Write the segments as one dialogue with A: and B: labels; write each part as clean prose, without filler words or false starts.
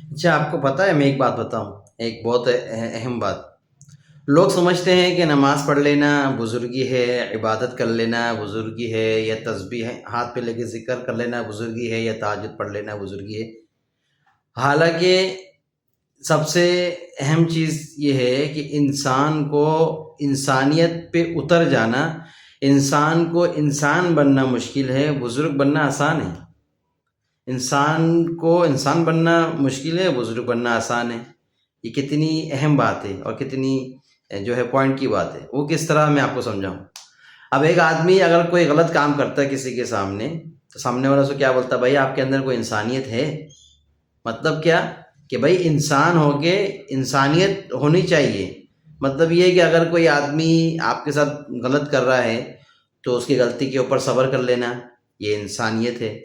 A: اچھا، آپ کو پتہ ہے، میں ایک بات بتاؤں، ایک بہت اہم بات. لوگ سمجھتے ہیں کہ نماز پڑھ لینا بزرگی ہے، عبادت کر لینا بزرگی ہے، یا تسبیح ہاتھ پہ لے کے ذکر کر لینا بزرگی ہے، یا تہجد پڑھ لینا بزرگی ہے. حالانکہ سب سے اہم چیز یہ ہے کہ انسان کو انسانیت پہ اتر جانا، انسان کو انسان بننا مشکل ہے، بزرگ بننا آسان ہے. انسان کو انسان بننا مشکل ہے، بزرگ بننا آسان ہے. یہ کتنی اہم بات ہے اور کتنی جو ہے پوائنٹ کی بات ہے. وہ کس طرح میں آپ کو سمجھاؤں. اب ایک آدمی اگر کوئی غلط کام کرتا ہے کسی کے سامنے، تو سامنے والا سے کیا بولتا ہے؟ بھائی آپ کے اندر کوئی انسانیت ہے. مطلب کیا؟ کہ بھائی انسان ہو کے انسانیت ہونی چاہیے. مطلب یہ ہے کہ اگر کوئی آدمی آپ کے ساتھ غلط کر رہا ہے تو اس کی غلطی کے اوپر صبر کر لینا، یہ انسانیت ہے.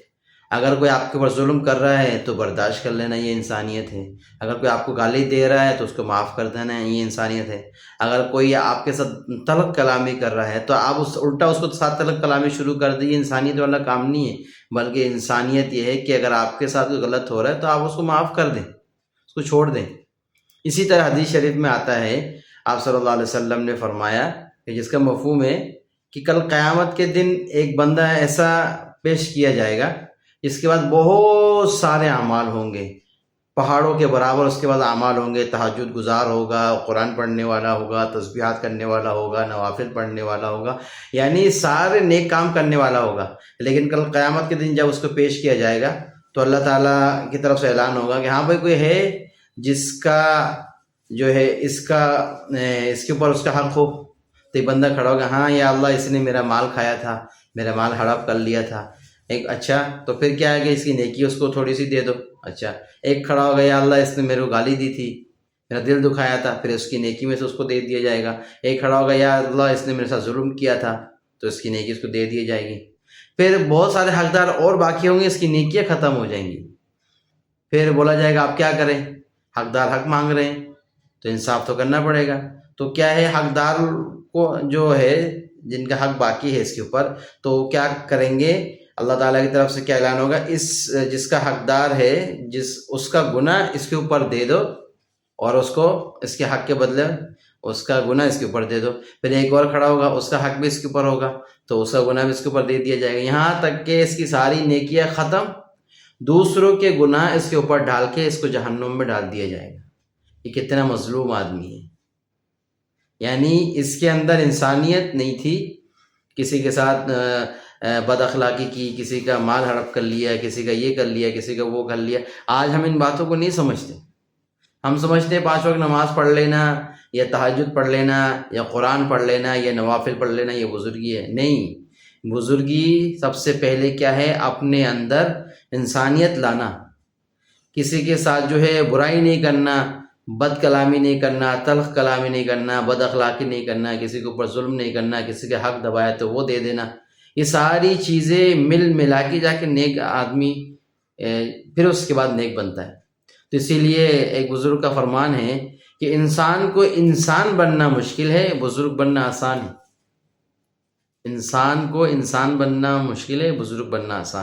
A: اگر کوئی آپ کے اوپر ظلم کر رہا ہے تو برداشت کر لینا، یہ انسانیت ہے. اگر کوئی آپ کو گالی دے رہا ہے تو اس کو معاف کر دینا، یہ انسانیت ہے. اگر کوئی آپ کے ساتھ تلخ کلامی کر رہا ہے تو آپ الٹا اس کو ساتھ تلخ کلامی شروع کر دی، یہ انسانیت والا کام نہیں ہے. بلکہ انسانیت یہ ہے کہ اگر آپ کے ساتھ کوئی غلط ہو رہا ہے تو آپ اس کو معاف کر دیں، اس کو چھوڑ دیں. اسی طرح حدیث شریف میں آتا ہے، آپ صلی اللہ علیہ وسلم نے فرمایا کہ جس کا مفہوم ہے کہ کل قیامت کے دن ایک بندہ ایسا پیش کیا جائے گا جس کے بعد بہت سارے اعمال ہوں گے، پہاڑوں کے برابر اس کے بعد اعمال ہوں گے. تہجد گزار ہوگا، قرآن پڑھنے والا ہوگا، تسبیحات کرنے والا ہوگا، نوافل پڑھنے والا ہوگا، یعنی سارے نیک کام کرنے والا ہوگا. لیکن کل قیامت کے دن جب اس کو پیش کیا جائے گا تو اللہ تعالیٰ کی طرف سے اعلان ہوگا کہ ہاں بھائی کوئی ہے جس کا جو ہے اس کے اوپر اس کا حق ہو. تو یہ بندہ کھڑا ہوگا، ہاں یا اللہ اس نے میرا مال کھایا تھا، میرا مال ہڑپ کر لیا تھا. اچھا تو پھر کیا ہے کہ اس کی نیکی اس کو تھوڑی سی دے دو. اچھا، ایک کھڑا ہو گیا، یا اللہ اس نے میرے کو گالی دی تھی، میرا دل دکھایا تھا، پھر اس کی نیکی میں سے اس کو دے دیا جائے گا. ایک کھڑا ہوگا، یا اللہ اس نے میرے ساتھ ظلم کیا تھا، تو اس کی نیکی اس کو دے دی جائے گی. پھر بہت سارے حقدار اور باقی ہوں گے، اس کی نیکیاں ختم ہو جائیں گی. پھر بولا جائے گا آپ کیا کریں، حقدار حق مانگ رہے ہیں تو انصاف تو کرنا پڑے گا. تو کیا ہے، حقدار کو جو ہے جن کا حق باقی ہے اس کے اوپر، تو کیا کریں گے؟ اللہ تعالیٰ کی طرف سے کیا اعلان ہوگا، اس جس کا حقدار ہے اس کا گناہ اس کے اوپر دے دو، اور اس کو اس کے حق کے بدلے اس کا گناہ اس کے اوپر دے دو. پھر ایک اور کھڑا ہوگا، اس کا حق بھی اس کے اوپر ہوگا، تو اس کا گناہ بھی اس کے اوپر دے دیا جائے گا، یہاں تک کہ اس کی ساری نیکیاں ختم، دوسروں کے گناہ اس کے اوپر ڈال کے اس کو جہنم میں ڈال دیا جائے گا. یہ کتنا مظلوم آدمی ہے. یعنی اس کے اندر انسانیت نہیں تھی، کسی کے ساتھ بد اخلاقی کی، کسی کا مال ہڑپ کر لیا، کسی کا یہ کر لیا، کسی کا وہ کر لیا. آج ہم ان باتوں کو نہیں سمجھتے. ہم سمجھتے ہیں 5 وقت نماز پڑھ لینا، یا تہجد پڑھ لینا، یا قرآن پڑھ لینا، یا نوافل پڑھ لینا یہ بزرگی ہے. نہیں، بزرگی سب سے پہلے کیا ہے، اپنے اندر انسانیت لانا، کسی کے ساتھ جو ہے برائی نہیں کرنا، بد کلامی نہیں کرنا، تلخ کلامی نہیں کرنا، بد اخلاقی نہیں کرنا، کسی کے اوپر ظلم نہیں کرنا، کسی کا حق دبایا تو وہ دے دینا. یہ ساری چیزیں مل ملا کے جا کے نیک آدمی پھر اس کے بعد نیک بنتا ہے. تو اسی لیے ایک بزرگ کا فرمان ہے کہ انسان کو انسان بننا مشکل ہے، بزرگ بننا آسان ہے. انسان کو انسان بننا مشکل ہے، بزرگ بننا آسان ہے.